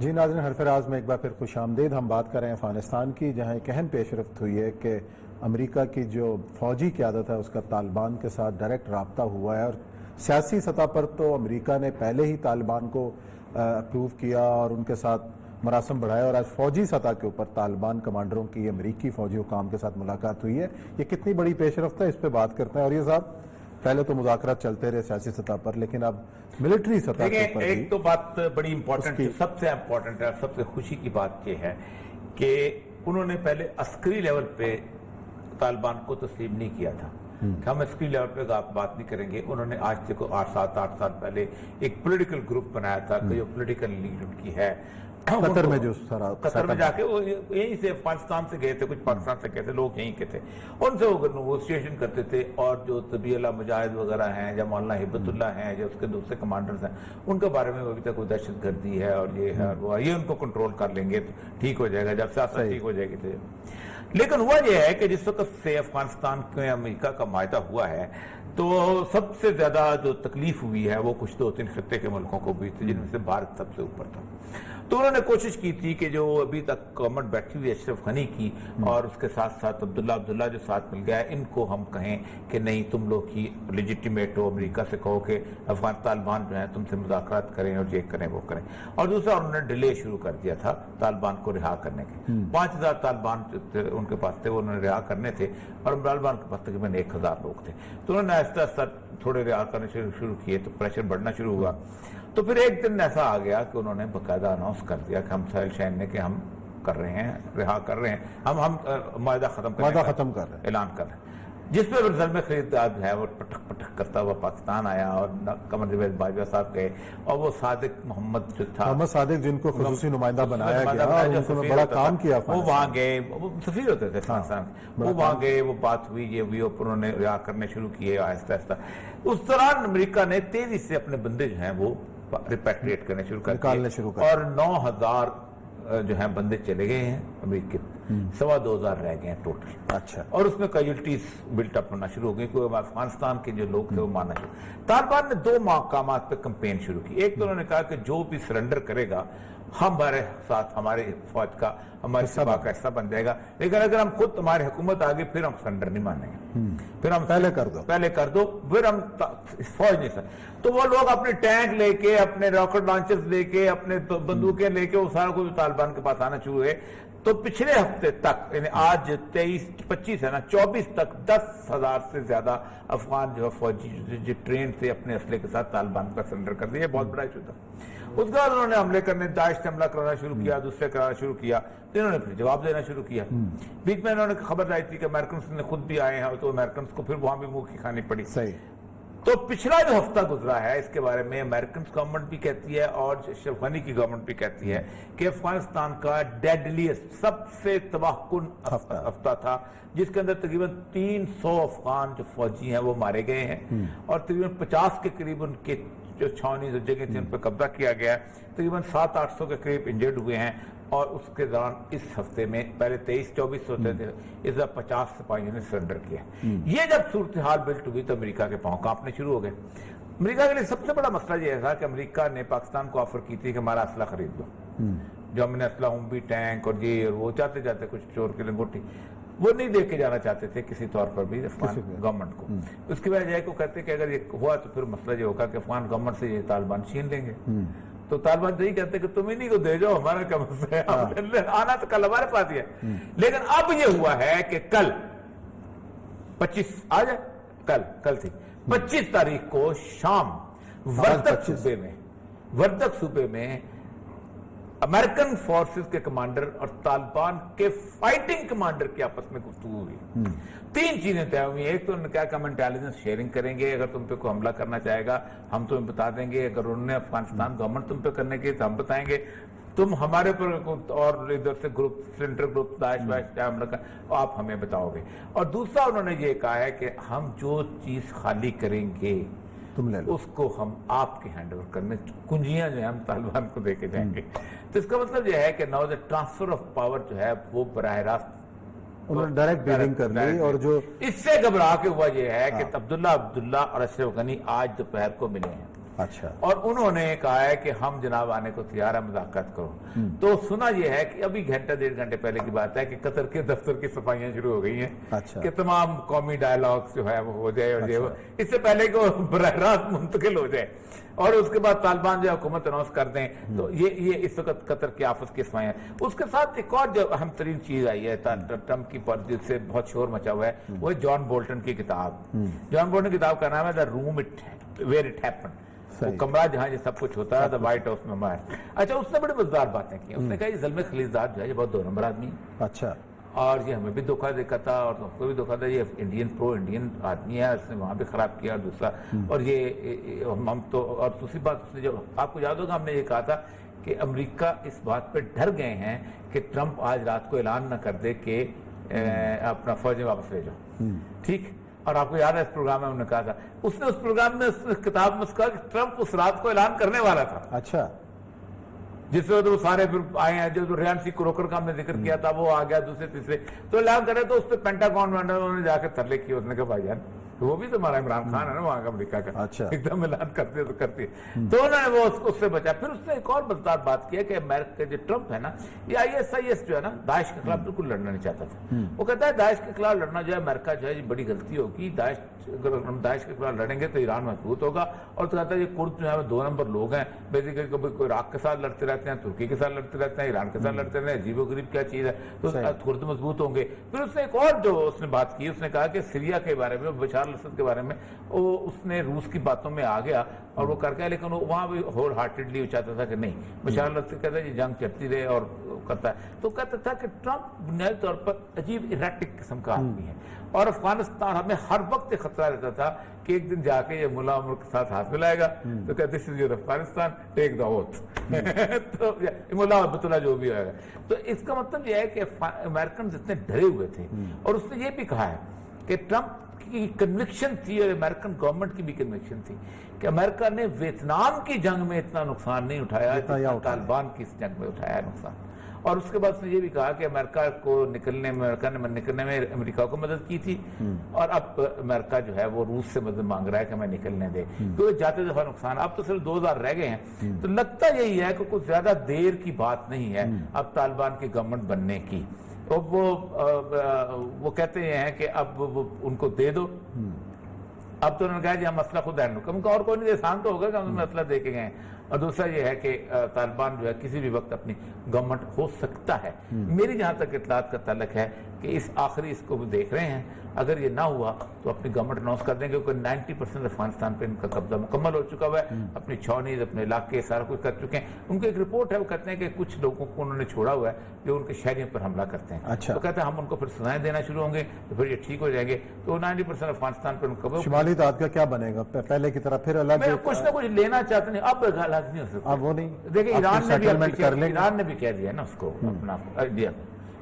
جی ناظرین، حرف راز میں ایک بار پھر خوش آمدید۔ ہم بات کر رہے ہیں افغانستان کی، جہاں ایک اہم پیش رفت ہوئی ہے کہ امریکہ کی جو فوجی قیادت ہے اس کا طالبان کے ساتھ ڈائریکٹ رابطہ ہوا ہے، اور سیاسی سطح پر تو امریکہ نے پہلے ہی طالبان کو اپروو کیا اور ان کے ساتھ مراسم بڑھائے، اور آج فوجی سطح کے اوپر طالبان کمانڈروں کی امریکی فوجی حکام کے ساتھ ملاقات ہوئی ہے۔ یہ کتنی بڑی پیش رفت ہے، اس پہ بات کرتے ہیں۔ اور یہ صاحب، پہلے تو مذاکرات چلتے رہے سیاسی سطح پر، لیکن اب ملٹری سطح کے اوپر ایک تو بات بڑی امپورٹنٹ ہے، سب سے امپورٹنٹ ہے، سب سے خوشی کی بات یہ ہے کہ انہوں نے پہلے عسکری لیول پہ طالبان کو تسلیم نہیں کیا تھا کہ ہم عسکری لیول پہ بات نہیں کریں گے۔ انہوں نے آج سے کوئی 8 سال پہلے ایک پولیٹیکل گروپ بنایا تھا کہ جو پولیٹیکل لیڈ ان کی ہے قطر میں، جو قطر میں جا کے وہ یہیں سے افغانستان سے گئے تھے، کچھ پاکستان سے گئے تھے، لوگ یہیں کے تھے، ان سے وہ نیگوشیشن کرتے تھے۔ اور جو طبی اللہ مجاہد وغیرہ ہیں، یا مولانا ہبت اللہ ہیں، جو اس کے دوسرے کمانڈرز ہیں، ان کے بارے میں ابھی تک کوئی دہشت گردی ہے اور یہ ہے اور وہ، یہ ان کو کنٹرول کر لیں گے تو ٹھیک ہو جائے گا، جب سیاست ٹھیک ہو جائے گی تو۔ لیکن ہوا یہ ہے کہ جس وقت سے افغانستان کے امریکہ کا معاہدہ ہوا ہے تو سب سے زیادہ جو تکلیف ہوئی ہے وہ کچھ 2-3 خطے کے ملکوں کو بھی تھی، جن میں سے بھارت سب سے اوپر تھا۔ تو انہوں نے کوشش کی تھی کہ جو ابھی تک گورنمنٹ بیٹھی ہوئی ہے اشرف غنی کی، اور اس کے ساتھ ساتھ عبداللہ جو ساتھ مل گیا ہے، ان کو ہم کہیں کہ نہیں، تم لوگ ہی لیجیٹیمیٹ ہو، امریکہ سے کہو کہ افغان طالبان جو ہیں تم سے مذاکرات کریں اور یہ کریں وہ کریں۔ اور دوسرا انہوں نے ڈیلے شروع کر دیا تھا طالبان کو رہا کرنے کے۔ 5000 طالبان ان کے پاس تھے، وہ انہوں نے رہا کرنے تھے، اور طالبان کے پاس تقریباً 1000 لوگ تھے۔ تو انہوں نے آہستہ آہستہ تھوڑے رہا کرنے شروع کیے، تو پریشر بڑھنا شروع ہوا۔ تو پھر ایک دن ایسا آ گیا کہ انہوں نے باقاعدہ اناؤنس کر دیا کہ ہم سہیل شاہین نے کہ ہم کر رہے ہیں، رہا کر رہے ہیں، ہم معاہدہ ختم کر رہے ہیں، اعلان کر رہے ہیں۔ جس پہ ظلم خریدار جو ہے وہ پٹک پٹک کرتا ہوا پاکستان آیا، اور قمر جاوید باجوہ صاحب گئے، اور وہ صادق محمد جو تھا، محمد صادق، جن کو خصوصی نمائندہ بنایا گیا اور انہوں نے بڑا کام کیا، وہ وہاں گئے، وہ سفیر ہوتے تھے افغانستان، وہ وہاں گئے، وہ بات ہوئی، یہ ہوئی، اور انہوں نے رہا کرنے شروع کیے آہستہ آہستہ۔ اس دوران امریکہ نے تیزی سے اپنے بندے جو ہیں وہ ریپیٹریٹ کرنے شروع کر دیے، اور 9000 جو ہیں بندے چلے گئے ہیں امریکہ، 2500 رہ گئے ہیں ٹوٹل۔ اچھا۔ اور اس میں کیجولٹیز بلٹ اپ ہونا شروع ہو گئی، کوئی افغانستان کے جو لوگ تھے وہ مارنا شروع۔ طالبان نے 2 مقامات پہ کمپین شروع کی۔ ایک تو انہوں نے کہا کہ جو بھی سرنڈر کرے گا ہمارے ساتھ، ہمارے فوج کا، ہمارے سبا کا حصہ بن جائے گا، لیکن اگر ہم خود تمہاری حکومت آگے پھر ہم سرنڈر نہیں مانیں گے، پھر ہم پہلے کر دو، پھر ہم فوج نہیں سر۔ تو وہ لوگ اپنے ٹینک لے کے، اپنے راکٹ لانچرز لے کے، اپنے بندوقیں لے کے، وہ سارا کوئی طالبان کے پاس آنا شروع ہوئے۔ تو پچھلے ہفتے تک، یعنی آج 23-25 ہے نا، 24 تک 10,000 سے زیادہ افغان جو فوجی جو ٹرین تھے اپنے اسلحے کے ساتھ طالبان کا سرنڈر کر دیا، بہت بڑا ایشو تھا۔ اس کے بعد انہوں نے حملے کرنے، داعش سے حملہ کرانا شروع کیا، دوسرے کرانا شروع کیا، تو انہوں نے پھر جواب دینا شروع کیا۔ بیچ میں انہوں نے خبر لائی تھی کہ امریکنز نے خود بھی آئے ہیں، تو امریکنز کو پھر وہاں بھی منہ کی کھانی پڑی۔ صحیح۔ تو پچھلا جو ہفتہ گزرا ہے اس کے بارے میں امریکنز گورنمنٹ بھی کہتی ہے اور اشرف غنی کی گورنمنٹ بھی کہتی ہے کہ افغانستان کا ڈیڈلیسٹ، سب سے تباہ کن ہفتہ تھا، جس کے اندر تقریباً 300 افغان جو فوجی ہیں وہ مارے گئے ہیں، اور تقریباً 50 کے قریب ان کے جو چھاؤنی جو جگہ تھی ان پہ قبضہ کیا گیا ہے، تقریباً 700-800 کے قریب انجرڈ ہوئے ہیں۔ اور اس کے دوران اس ہفتے میں پہلے 23-24 ہوتے تھے، اس بار 50 سپاہیوں نے سرنڈر کیا۔ یہ جب صورتحال بلٹ ہوئی تو امریکہ کے پاؤں کانپنے شروع ہو گئے۔ امریکہ کے لیے سب سے بڑا مسئلہ یہ تھا کہ امریکہ نے پاکستان کو آفر کی تھی کہ ہمارا اسلحہ خرید لو، جو ہم نے اسلحہ بھی ٹینک اور یہ وہ چاہتے جاتے کچھ چور کی لنگوٹی، وہ نہیں دے کے جانا چاہتے تھے کسی طور پر بھی افغان گورنمنٹ کو۔ اس کی وجہ یہ کو کہتے کہ اگر یہ ہوا تو پھر مسئلہ یہ ہوگا کہ افغان گورنمنٹ سے یہ طالبان چھین لیں گے۔ تو طالبان یہی کہتے کہ تم انہیں کو دے جاؤ، ہمارا کیا مسئلہ ہے، آنا تو کل ہمارے پاس ہی ہے۔ لیکن اب یہ ہوا ہے کہ کل 25 آ جائے، کل تھی 25 تاریخ کو شام وردک صوبے میں امریکن فورسز کے کمانڈر اور طالبان کے فائٹنگ کمانڈر کی آپس میں گفتگو ہوئی۔ 3 چیزیں طے ہوئی۔ ایک تو انہوں نے کہا کہ ہم انٹیلیجنس شیئرنگ کریں گے، اگر تم پہ کوئی حملہ کرنا چاہے گا ہم تمہیں بتا دیں گے، اگر انہوں نے افغانستان گورنمنٹ تم پہ کرنے کے تو ہم بتائیں گے، تم ہمارے پر اور ادھر سے گروپ سینٹر گروپ داعش وائش کیا حملہ کر آپ ہمیں بتاؤ گے۔ اور دوسرا انہوں نے یہ کہا ہے کہ ہم جو چیز خالی کریں گے اس کو ہم آپ کے ہینڈ اوور کرنے، کنجیاں جو ہیں ہم طالبان کو دے کے جائیں گے۔ تو اس کا مطلب یہ ہے کہ now the transfer of power جو ہے وہ براہ راست انہوں نے ڈائریکٹ ڈیلنگ کر لی۔ اور جو اس سے گھبرا کے ہوا یہ ہے کہ عبداللہ اور اشرف غنی آج دوپہر کو ملے ہیں۔ اچھا اور انہوں نے کہا ہے کہ ہم جناب آنے کو تیار ہے، مذاکرات کرو۔ تو سنا یہ ہے کہ ابھی گھنٹہ ڈیڑھ گھنٹے پہلے کی بات ہے کہ قطر کے دفتر کی صفائیاں شروع ہو گئی ہیں اچھا کہ تمام قومی ڈائلاگز جو ہے وہ ہو جائے، اور اس سے پہلے کہ وہ براہ راست منتقل ہو جائے اور اس کے بعد طالبان جو حکومت اناؤنس کر دیں، تو یہ اس وقت قطر کے آفس کی صفائیاں ہیں۔ اس کے ساتھ ایک اور جو اہم ترین چیز آئی ہے ٹرمپ کی پالیسی سے بہت شور مچا ہوا ہے، وہ جان بولٹن کی کتاب۔ جان بولٹن کی کتاب کا نام ہے دا روم ویئر اٹ ہیپنڈ، وہ کمرہ جہاں یہ سب کچھ ہوتا ہے، دا وائٹ ہاؤس میں باہر۔ اچھا، اس نے بڑی مزدار باتیں کی۔ اس نے کہا یہ زلمے خلیزاد جو ہے یہ بہت 2 نمبر آدمی ہے، اچھا اور یہ ہمیں بھی دھوکہ دیکھا تھا اور اس کو بھی دھوکہ تھا، یہ انڈین پرو انڈین آدمی ہے، اس نے وہاں بھی خراب کیا، اور دوسرا اور یہ ہم تو، اور دوسری بات اس نے جو آپ کو یاد ہوگا ہم نے یہ کہا تھا کہ امریکہ اس بات پہ ڈر گئے ہیں کہ ٹرمپ آج رات کو اعلان نہ کر دے کہ اپنا فوجیں واپس لے جاؤ، ٹھیک۔ اور آپ کو یاد ہے اس پروگرام میں انہوں نے کہا تھا، اس نے اس پروگرام میں اس کتاب میں کہا کہ ٹرمپ اس رات کو اعلان کرنے والا تھا، اچھا جس وقت وہ سارے پھر آئے ہیں، جو ریانسی کروکر کا ہم نے ذکر کیا تھا وہ آ گیا دوسرے تیسرے، تو اعلان کرے تو اس پہ پینٹاگون انہوں نے جا کے ترلے کیے، اس نے کہا بھائی جان وہ بھی تو ہمارا عمران خان ہے نا وہاں کا امریکہ کا، اچھا ایک دم اعلان کرتے تو کرتے، تو انہوں نے وہ اس سے بچا۔ پھر اس نے ایک اور مزدار بات کی ہے کہ امریکہ جو ٹرمپ ہے نا، یہ ISIS جو ہے نا داعش کے خلاف بالکل لڑنا نہیں چاہتا تھا۔ وہ کہتا ہے داعش کے خلاف لڑنا جو ہے امریکہ جو ہے یہ بڑی غلطی ہوگی، اگر ہم داعش کے خلاف لڑیں گے تو ایران مضبوط ہوگا، اور تو کہتا ہے یہ کرد جو ہے وہ 2 نمبر لوگ ہیں، بیسیکلی کوئی عراق کے ساتھ لڑتے رہتے ہیں، ترکی کے ساتھ لڑتے رہتے ہیں، ایران کے ساتھ لڑتے رہتے ہیں، عجیب و غریب کیا چیز ہے، تو کرد مضبوط ہوں گے۔ پھر اس نے ایک اور جو اس نے بات کی، اس نے کہا کہ سیریا کے بارے میں، بشار الاسد کے بارے میں، وہ اس نے روس کی باتوں میں آ گیا اور وہ کر کے، لیکن وہاں بھی ہول ہارٹیڈلی چاہتا تھا کہ نہیں، بشار الاسد کہتا ہے یہ جنگ چڑھتی رہے اور کرتا ہے، تو کہتا تھا کہ ٹرمپ بنیادی طور پر عجیب ایرٹک قسم کا آدمی ہے، اور افغانستان ہمیں ہر وقت خطرہ رہتا تھا کہ ایک دن جا کے یہ ملا عمر کے ساتھ ہاتھ ملائے گا، تو کہتے this is your Afghanistan take the oath, تو ملا عبد اللہ جو بھی ہوئے گا۔ تو اس کا مطلب یہ ہے کہ امریکنز اتنے ڈرے ہوئے تھے، اور اس نے یہ بھی کہا ہے کہ ٹرمپ کی کنوکشن تھی اور امریکن گورنمنٹ کی بھی کنوکشن تھی کہ امریکہ نے ویتنام کی جنگ میں اتنا نقصان نہیں اٹھایا جتنا طالبان کی اس جنگ میں اٹھایا ہے نقصان۔ اور اس کے بعد اس نے یہ بھی کہا کہ امریکہ کو نکلنے میں امریکہ کو مدد کی تھی، اور اب امریکہ جو ہے وہ روس سے مدد مانگ رہا ہے کہ ہمیں نکلنے دے، کیونکہ جاتے دفعہ نقصان، اب تو صرف 2000 رہ گئے ہیں، تو لگتا یہی ہے کہ کچھ زیادہ دیر کی بات نہیں ہے اب طالبان کی گورنمنٹ بننے کی۔ اب وہ کہتے ہیں کہ اب ان کو دے دو، اب تو انہوں نے کہا جی ہم مسئلہ خود ہینڈل کریں، ان کا اور کوئی نہیں، آسان تو ہوگا کہ ہم مسئلہ دے کے گئے ہیں۔ اور دوسرا یہ ہے کہ طالبان جو ہے کسی بھی وقت اپنی گورنمنٹ ہو سکتا ہے۔ میری جہاں تک اطلاعات کا تعلق ہے کہ اس آخری اس کو بھی دیکھ رہے ہیں، اگر یہ نہ ہوا تو اپنی گورنمنٹ اناؤنس کر دیں گے، کیونکہ 90% افغانستان پہ ان کا قبضہ مکمل ہو چکا ہوا ہے، اپنی چھاؤنیز اپنے علاقے سارا کچھ کر چکے ہیں۔ ان کی ایک رپورٹ ہے، وہ کہتے ہیں کہ کچھ لوگوں کو انہوں نے چھوڑا ہوا ہے جو ان کے شہریوں پر حملہ کرتے ہیں، اچھا، تو کہتے ہیں ہم ان کو پھر سزائیں دینا شروع ہوں گے تو پھر یہ ٹھیک ہو جائیں گے، تو 90% افغانستان پہ ان کا شمالی اتحاد کا کیا بنے گا؟ پہلے کی طرح پھر الگ کچھ نہ کچھ لینا چاہتے ہیں، اب الگ نہیں ہو سکتا۔ اب وہ نہیں، دیکھیں ایران نے بھی کہہ دیا نا اس کو اپنا انڈیا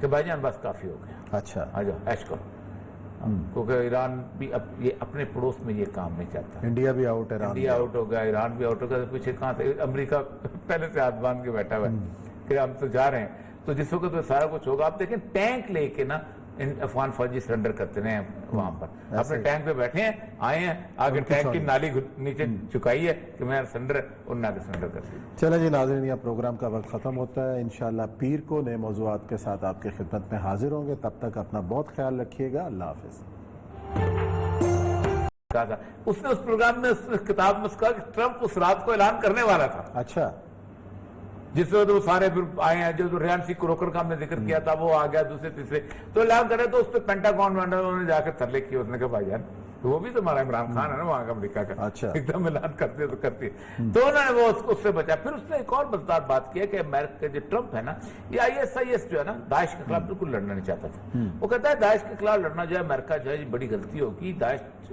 کہ بھائی جان بس کافی ہو گیا، اچھا آ جاؤ ایش کرو، کیونکہ ایران بھی اب یہ اپنے پڑوس میں یہ کام نہیں چاہتا، انڈیا بھی آؤٹ ہے، انڈیا آؤٹ ہو گیا، ایران بھی آؤٹ ہو گیا، تو پیچھے کہاں تھے؟ امریکہ پہلے سے ہاتھ باندھ کے بیٹھا ہوا ہے کہ ہم تو جا رہے ہیں، تو جس وقت تو سارا کچھ ہوگا۔ آپ دیکھیں ٹینک لے کے نا افغان فوجی سرنڈر کرتے رہے ہیں وہاں پر، اپنے ٹینک پہ بیٹھے ہیں، آئے ہیں، آگے ٹینک کی نالی نیچے چکائی ہے کہ میں سرنڈر ان نہ سرنڈر کر دیا۔ چلیں جی ناظرین، یہ پروگرام کا وقت ختم ہوتا ہے، انشاءاللہ پیر کو نئے موضوعات کے ساتھ آپ کی خدمت میں حاضر ہوں گے، تب تک اپنا بہت خیال رکھیے گا، اللہ حافظ۔ اس نے اس پروگرام میں اس کتاب میں کہا کہ ٹرمپ اس رات کو اعلان کرنے والا تھا، اچھا، جس وقت وہ سارے پھر آئے ہیں، جو ریانسی کروکر کا ہم نے ذکر کیا تھا وہ آ گیا دوسرے تیسرے، تو اعلان کرے تو اس پہ پینٹاگون انہوں نے جا کے ترلے کیے، اس نے کہا بھائی جان وہ بھی تو ہمارا عمران خان ہے نا وہاں کا امریکہ کا، اچھا، ایک دم اعلان کرتے تو کرتے، تو انہوں نے وہ اس سے بچا۔ پھر اس نے ایک اور مزدار بات کی ہے کہ امریکہ جو ٹرمپ ہے نا، یہ ISIS جو ہے نا داعش کے خلاف بالکل لڑنا نہیں چاہتا تھا۔ وہ کہتا ہے داعش کے خلاف لڑنا جو ہے امریکہ جو ہے یہ بڑی غلطی ہوگی،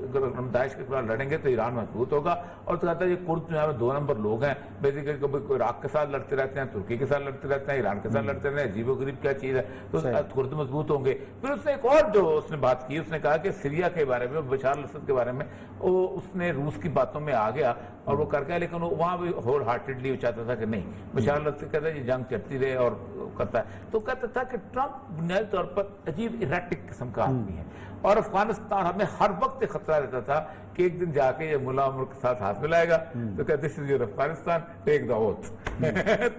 اگر ہم داعش کے خلاف لڑیں گے تو ایران مضبوط ہوگا، اور تو کہتا ہے یہ کرد جو ہے وہ 2 نمبر لوگ ہیں، بیسیکلی کوئی عراق کے ساتھ لڑتے رہتے ہیں، ترکی کے ساتھ لڑتے رہتے ہیں، ایران کے ساتھ لڑتے رہتے ہیں، عجیب و غریب کیا چیز ہے، تو کرد مضبوط ہوں گے۔ پھر اس نے ایک اور جو اس نے بات کی، اس نے کہا کہ سیریا کے بارے میں، بشار الاسد کے بارے میں اس نے روس کی باتوں میں آ گیا اور وہ کر گیا، لیکن وہاں بھی ہول ہارٹیڈلی وہ چاہتا تھا کہ نہیں، بشار الاسد کہتا ہے یہ جنگ چلتی رہے اور کرتا ہے. تو کہتا تھا کہ ٹرمپ بنیادی طور پر عجیب ایریٹک قسم کا آدمی ہے، اور افغانستان ہمیں ہر وقت خطرہ رہتا تھا کہ ایک دن جا کے یہ ملا عمر کے ساتھ ہاتھ ملائے گا تو کہتے this is your Afghanistan take the oath.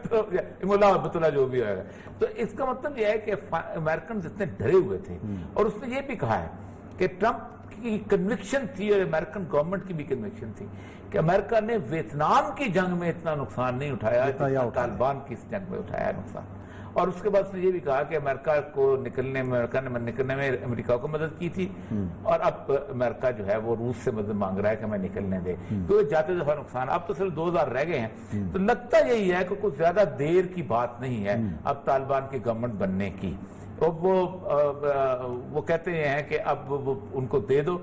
تو ملا عبد اللہ جو بھی ہوئے گا. تو اس کا مطلب یہ ہے کہ امریکنز اتنے ڈرے ہوئے تھے، اور اس نے یہ بھی کہا ہے کہ ٹرمپ کی کنوکشن تھی اور امریکن گورنمنٹ کی بھی کنوکشن تھی کہ امریکہ نے ویتنام کی جنگ میں اتنا نقصان نہیں اٹھایا جتنا طالبان کی اس جنگ میں اٹھایا ہے نقصان. اور اس کے بعد اس نے یہ بھی کہا کہ امریکہ کو نکلنے میں امریکہ کو مدد کی تھی، اور اب امریکہ جو ہے وہ روس سے مدد مانگ رہا ہے کہ میں نکلنے دے، کیونکہ جاتے دفعہ نقصان. اب تو صرف 2000 رہ گئے ہیں، تو لگتا یہی ہے کہ کچھ زیادہ دیر کی بات نہیں ہے اب طالبان کی گورنمنٹ بننے کی. وہ کہتے ہیں کہ اب ان کو دے دو.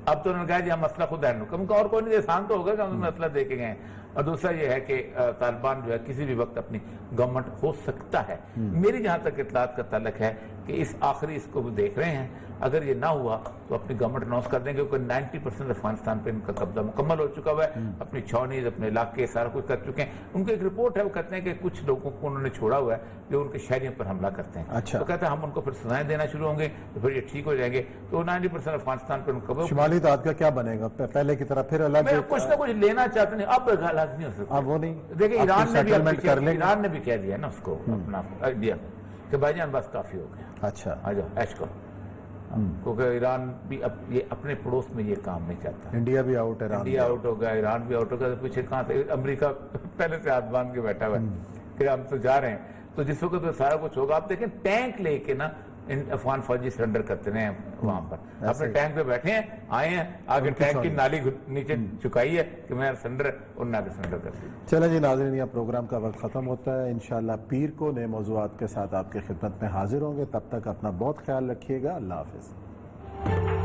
اب تو انہوں نے کہا جی ہم مسئلہ خود ہینڈل کریں گے، اور کوئی نہیں، آسان تو ہوگا کہ ہم مسئلہ دے کے گئے. اور دوسرا یہ ہے کہ طالبان جو ہے کسی بھی وقت اپنی گورنمنٹ ہو سکتا ہے. میری جہاں تک اطلاعات کا تعلق ہے کہ اس آخری اس کو بھی دیکھ رہے ہیں، اگر یہ نہ ہوا تو اپنی گورنمنٹ اناؤنس کر دیں گے، کیونکہ 90% افغانستان پہ ان کا قبضہ مکمل ہو چکا ہوا ہے، اپنی چھاؤنیز اپنے علاقے سارا کچھ کر چکے ہیں. ان کو ایک رپورٹ ہے، وہ کہتے ہیں کہ کچھ لوگوں کو انہوں نے چھوڑا ہوا ہے جو ان کے شہریوں پر حملہ کرتے ہیں. تو کہتے ہیں ہم ان کو پھر سزائیں دینا شروع ہوں گے تو پھر یہ ٹھیک ہو جائیں گے. تو 90% افغانستان پہ ان کا شمالی داد کا کیا بنے گا؟ پہلے کی طرح پھر الگ کچھ نہ کچھ لینا چاہتے ہیں. اب الگ نہیں ہو سکتا. اب وہ نہیں. دیکھیں ایران نے بھی کہہ دیا نا اس کو اپنا آئیڈیا کہ بھائی جان بس کافی ہو گیا، اچھا آ جاؤ ایش کرو. کیونکہ ایران بھی اب یہ اپنے پڑوس میں یہ کام نہیں چاہتا. انڈیا بھی آؤٹ، انڈیا آؤٹ ہو گیا، ایران بھی آؤٹ ہو گیا. تو پیچھے کہاں سے امریکہ پہلے سے ہاتھ باندھ کے بیٹھا ہوا ہے کہ ہم تو جا رہے ہیں. تو جس وقت سارا کچھ ہوگا، آپ دیکھیں ٹینک لے کے نا افغان فوجی سرنڈر کرتے رہے ہیں وہاں پر، اپنے ٹینک پہ بیٹھے ہیں، آئے ہیں، آگے ٹینک کی نالی نیچے چکائی ہے کہ میں سرنڈر، انہوں نے آگے سرنڈر کر دیا. چلیں جی ناظرین، یہ پروگرام کا وقت ختم ہوتا ہے. انشاءاللہ پیر کو نئے موضوعات کے ساتھ آپ کی خدمت میں حاضر ہوں گے. تب تک اپنا بہت خیال رکھیے گا. اللہ حافظ.